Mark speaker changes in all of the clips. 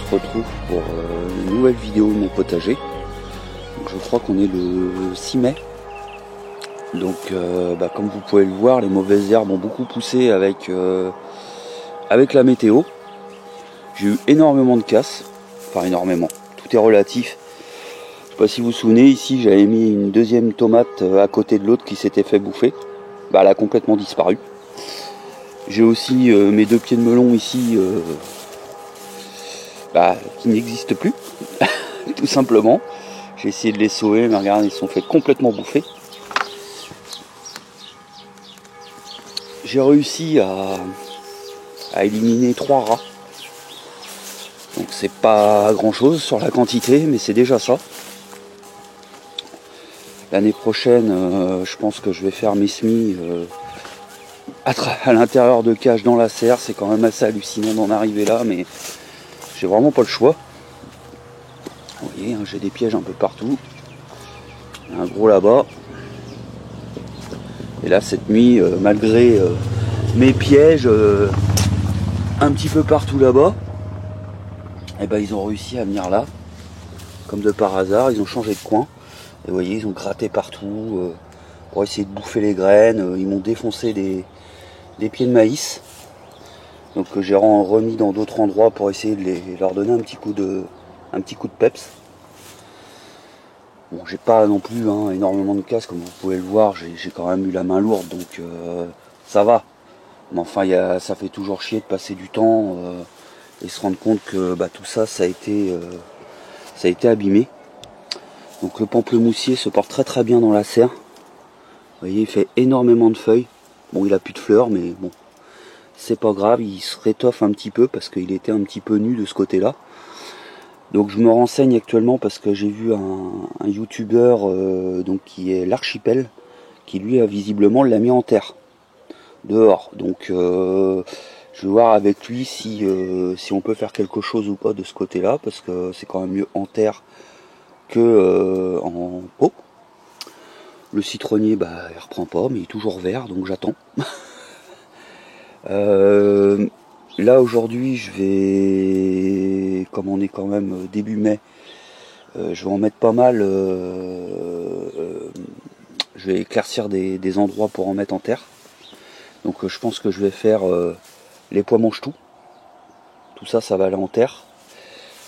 Speaker 1: se retrouve pour une nouvelle vidéo de mon potager. Donc, je crois qu'on est le 6 mai. Donc comme vous pouvez le voir, les mauvaises herbes ont beaucoup poussé avec la météo. J'ai eu énormément de casse, enfin énormément, tout est relatif. Je sais pas si vous vous souvenez, ici j'avais mis une deuxième tomate à côté de l'autre qui s'était fait bouffer. Elle a complètement disparu. J'ai aussi mes 2 pieds de melon ici qui n'existent plus, tout simplement. J'ai essayé de les sauver, mais regardez, ils se sont fait complètement bouffer. J'ai réussi à éliminer 3 rats. Donc c'est pas grand chose sur la quantité, mais c'est déjà ça. L'année prochaine, je pense que je vais faire mes semis à l'intérieur de cages dans la serre. C'est quand même assez hallucinant d'en arriver là, mais j'ai vraiment pas le choix. Vous voyez, hein, j'ai des pièges un peu partout. Il y a un gros là-bas. Et là, cette nuit, malgré mes pièges un petit peu partout là-bas, ils ont réussi à venir là, comme de par hasard. Ils ont changé de coin. Et vous voyez, ils ont gratté partout pour essayer de bouffer les graines. Ils m'ont défoncé des pieds de maïs. Donc j'ai remis dans d'autres endroits pour essayer de leur donner un petit coup de peps. Bon, j'ai pas non plus énormément de casse, comme vous pouvez le voir. J'ai quand même eu la main lourde, donc ça va. Mais enfin, ça fait toujours chier de passer du temps et se rendre compte que tout ça a été abîmé. Donc le pamplemoussier se porte très très bien dans la serre. Vous voyez, il fait énormément de feuilles. Bon, il a plus de fleurs, mais bon, c'est pas grave. Il se rétoffe un petit peu parce qu'il était un petit peu nu de ce côté-là. Donc je me renseigne actuellement parce que j'ai vu un youtubeur qui est l'Archipel, qui lui a visiblement l'a mis en terre dehors. Donc je vais voir avec lui si on peut faire quelque chose ou pas de ce côté-là, parce que c'est quand même mieux en terre que en pot. Le citronnier, il reprend pas, mais il est toujours vert, donc j'attends. Là aujourd'hui, je vais, comme on est quand même début mai, je vais en mettre pas mal. Je vais éclaircir des endroits pour en mettre en terre. Donc je pense que je vais faire les pois mange-tout. Tout ça, ça va aller en terre.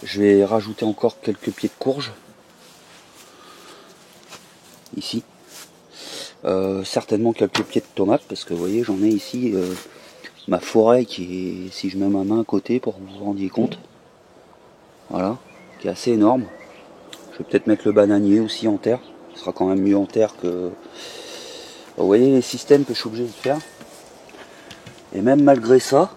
Speaker 1: Je vais rajouter encore quelques pieds de courge. Ici. Certainement quelques pieds de tomates, parce que vous voyez, j'en ai ici ma forêt qui est, si je mets ma main à côté pour que vous vous rendiez compte, voilà, qui est assez énorme. Je vais peut-être mettre le bananier aussi en terre. Ce sera quand même mieux en terre que... Vous voyez les systèmes que je suis obligé de faire. Et même malgré ça,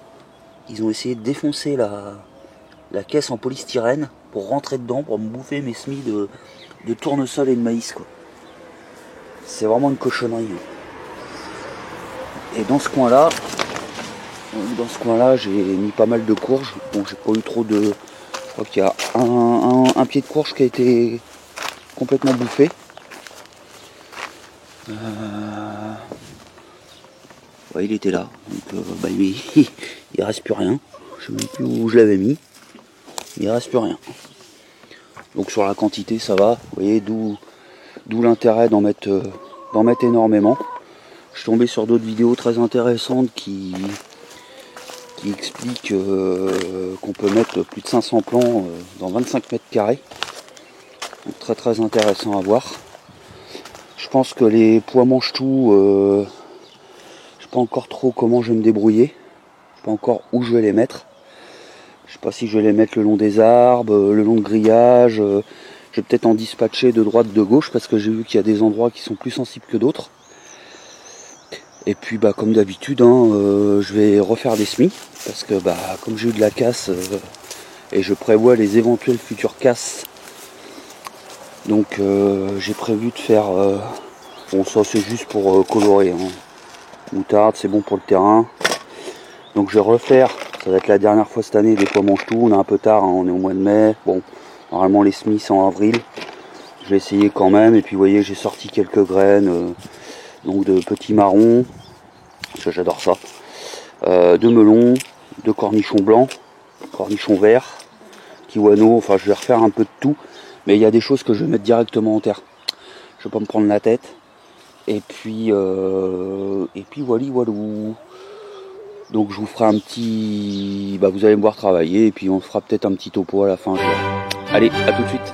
Speaker 1: ils ont essayé de défoncer la caisse en polystyrène pour rentrer dedans, pour me bouffer mes semis de tournesol et de maïs, quoi. C'est vraiment une cochonnerie. Et dans ce coin-là, j'ai mis pas mal de courges. Bon, j'ai pas eu trop de... Je crois qu'il y a un pied de courge qui a été complètement bouffé. Ouais, il était là. Donc, il reste plus rien. Je sais même plus où je l'avais mis. Il reste plus rien. Donc sur la quantité, ça va. Vous voyez, d'où l'intérêt d'en mettre énormément. Je suis tombé sur d'autres vidéos très intéressantes qui expliquent qu'on peut mettre plus de 500 plants dans 25 mètres carrés. Donc très très intéressant à voir. Je pense que les pois mange-tout, je sais pas encore trop comment je vais me débrouiller. Je sais pas encore où je vais les mettre. Je sais pas si je vais les mettre le long des arbres, le long de grillages. Je vais peut-être en dispatcher de droite, de gauche, parce que j'ai vu qu'il y a des endroits qui sont plus sensibles que d'autres. Et puis comme d'habitude, je vais refaire des semis, parce que comme j'ai eu de la casse et je prévois les éventuelles futures casses, donc j'ai prévu de faire, bon ça c'est juste pour colorer, moutarde, c'est bon pour le terrain. Donc je vais refaire, ça va être la dernière fois cette année, des pois mange-tout. On est un peu tard, on est au mois de mai, bon normalement les semis c'est en avril. Je vais essayer quand même, et puis vous voyez j'ai sorti quelques graines donc de petits marrons, parce que j'adore ça, de melons, de cornichons blancs, cornichons verts, kiwano, enfin je vais refaire un peu de tout. Mais il y a des choses que je vais mettre directement en terre. Je vais pas me prendre la tête. Et puis voilou. Donc je vous ferai un petit... vous allez me voir travailler et puis on fera peut-être un petit topo à la fin. Allez, à tout de suite.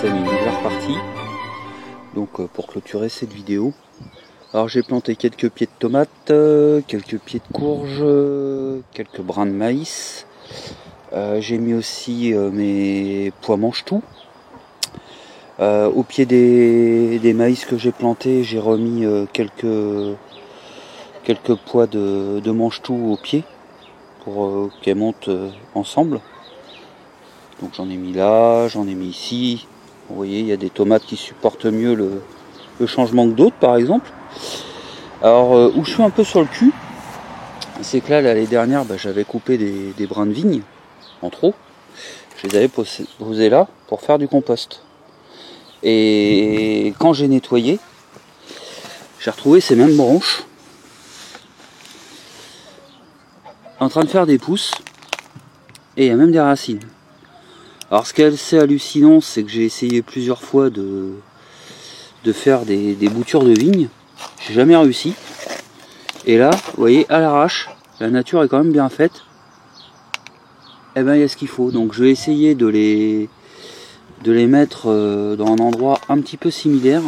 Speaker 1: Les amis, nous voilà repartis. Donc pour clôturer cette vidéo, alors j'ai planté quelques pieds de tomates, quelques pieds de courge, quelques brins de maïs. J'ai mis aussi mes pois mange-tout. Au pied des maïs que j'ai plantés, j'ai remis quelques pois de mange-tout au pied pour qu'elles montent ensemble. Donc j'en ai mis là, j'en ai mis ici. Vous voyez, il y a des tomates qui supportent mieux le changement que d'autres, par exemple. Alors où je suis un peu sur le cul, c'est que là l'année dernière j'avais coupé des brins de vigne en trop. Je les avais posés là pour faire du compost. Et quand j'ai nettoyé, j'ai retrouvé ces mêmes branches en train de faire des pousses. Et il y a même des racines. Alors ce qui est assez hallucinant, c'est que j'ai essayé plusieurs fois de faire des boutures de vigne. J'ai jamais réussi. Et là, vous voyez, à l'arrache, la nature est quand même bien faite. Et ben il y a ce qu'il faut. Donc je vais essayer de les mettre dans un endroit un petit peu similaire.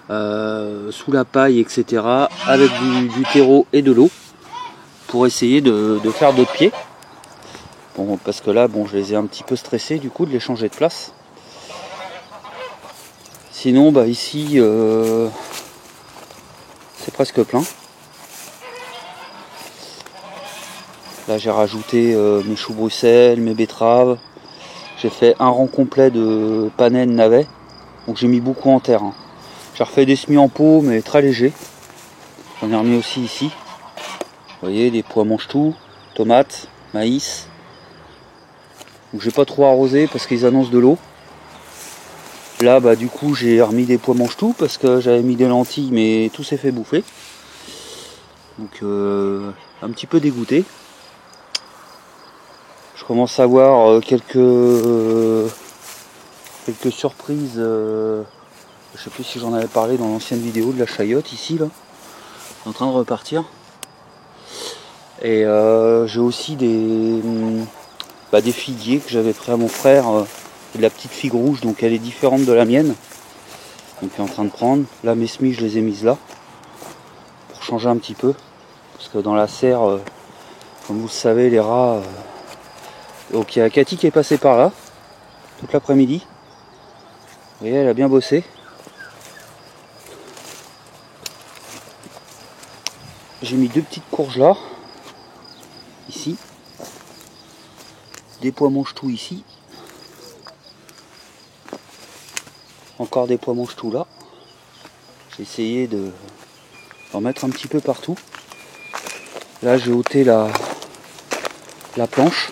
Speaker 1: Sous la paille, etc. Avec du terreau et de l'eau. Pour essayer de faire d'autres pieds. Bon, parce que là, bon, je les ai un petit peu stressés du coup de les changer de place. Sinon, bah ici, c'est presque plein. Là, j'ai rajouté mes choux Bruxelles, mes betteraves. J'ai fait un rang complet de panais, navets. Donc j'ai mis beaucoup en terre. Hein. J'ai refait des semis en pot, mais très légers. J'en ai remis aussi ici. Vous voyez, des pois mange-tout, tomates, maïs. Donc j'ai pas trop arrosé parce qu'ils annoncent de l'eau. Là bah du coup j'ai remis des pois mange-tout parce que j'avais mis des lentilles mais tout s'est fait bouffer. Donc un petit peu dégoûté. Je commence à avoir quelques surprises. Je sais plus si j'en avais parlé dans l'ancienne vidéo de la chayotte ici là. En train de repartir. Et j'ai aussi des figuiers que j'avais pris à mon frère. De la petite figue rouge, donc elle est différente de la mienne. Donc elle est en train de prendre. Là mes semis je les ai mises là. Pour changer un petit peu. Parce que dans la serre, comme vous le savez, les rats. Donc il y a Cathy qui est passée par là. Toute l'après-midi. Vous voyez, elle a bien bossé. J'ai mis 2 petites courges là. Ici. Des pois mange-tout ici. Encore des pois mange-tout là. J'ai essayé d'en mettre un petit peu partout. Là j'ai ôté la planche.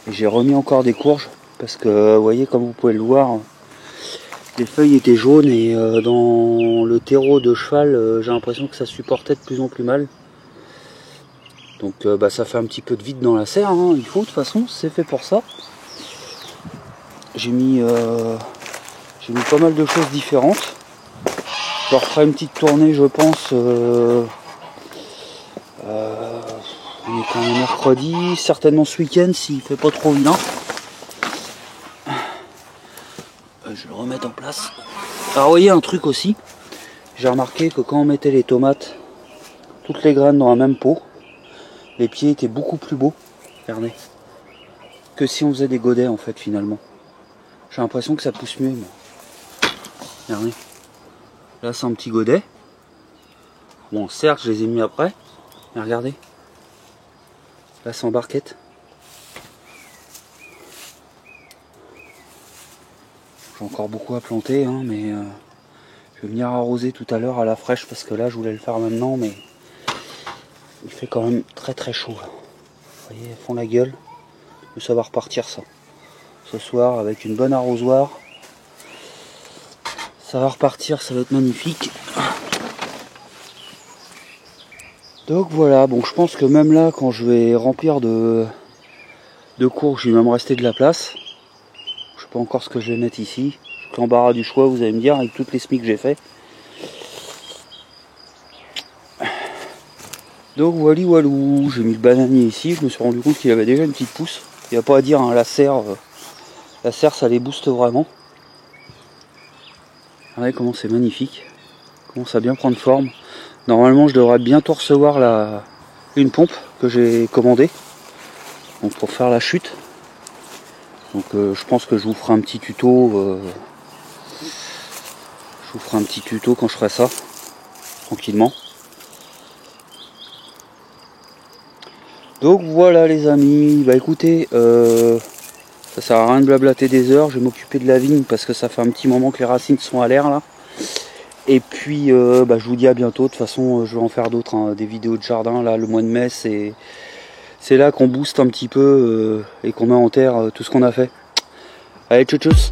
Speaker 1: Et j'ai remis encore des courges. Parce que vous voyez, comme vous pouvez le voir, les feuilles étaient jaunes et dans le terreau de cheval, j'ai l'impression que ça supportait de plus en plus mal. Donc ça fait un petit peu de vide dans la serre, hein. Il faut de toute façon, c'est fait pour ça. J'ai mis pas mal de choses différentes. Je leur ferai une petite tournée, je pense. On est quand même mercredi, certainement ce week-end s'il fait pas trop vilain. Je vais le remettre en place. Alors vous voyez un truc aussi, j'ai remarqué que quand on mettait les tomates, toutes les graines dans la même pot, les pieds étaient beaucoup plus beaux, regardez, que si on faisait des godets en fait finalement. J'ai l'impression que ça pousse mieux. Moi. Regardez. Là c'est un petit godet. Bon certes je les ai mis après, mais regardez. Là c'est en barquette. J'ai encore beaucoup à planter, hein, mais je vais venir arroser tout à l'heure à la fraîche parce que là je voulais le faire maintenant, mais il fait quand même très très chaud. Là. Vous voyez, elles font la gueule. Mais ça va repartir ça. Ce soir avec une bonne arrosoir. Ça va repartir, ça va être magnifique. Donc voilà, bon je pense que même là quand je vais remplir de courges, il va me rester de la place. Je sais pas encore ce que je vais mettre ici. L'embarras du choix, vous allez me dire, avec toutes les semis que j'ai fait. Donc voilà, walou, j'ai mis le bananier ici, je me suis rendu compte qu'il avait déjà une petite pousse. Il n'y a pas à dire, hein, la serre ça les booste vraiment. Regardez comment c'est magnifique, comment ça bien prendre forme. Normalement je devrais bientôt recevoir une pompe que j'ai commandée, donc pour faire la chute. Donc je pense que je vous ferai un petit tuto. Je vous ferai un petit tuto quand je ferai ça, tranquillement. Donc voilà les amis, bah écoutez, ça sert à rien de blablater des heures, je vais m'occuper de la vigne parce que ça fait un petit moment que les racines sont à l'air là. Et puis bah, je vous dis à bientôt. De toute façon je vais en faire d'autres, hein, des vidéos de jardin. Là le mois de mai c'est là qu'on booste un petit peu et qu'on met en terre tout ce qu'on a fait. Allez, tchou tchous.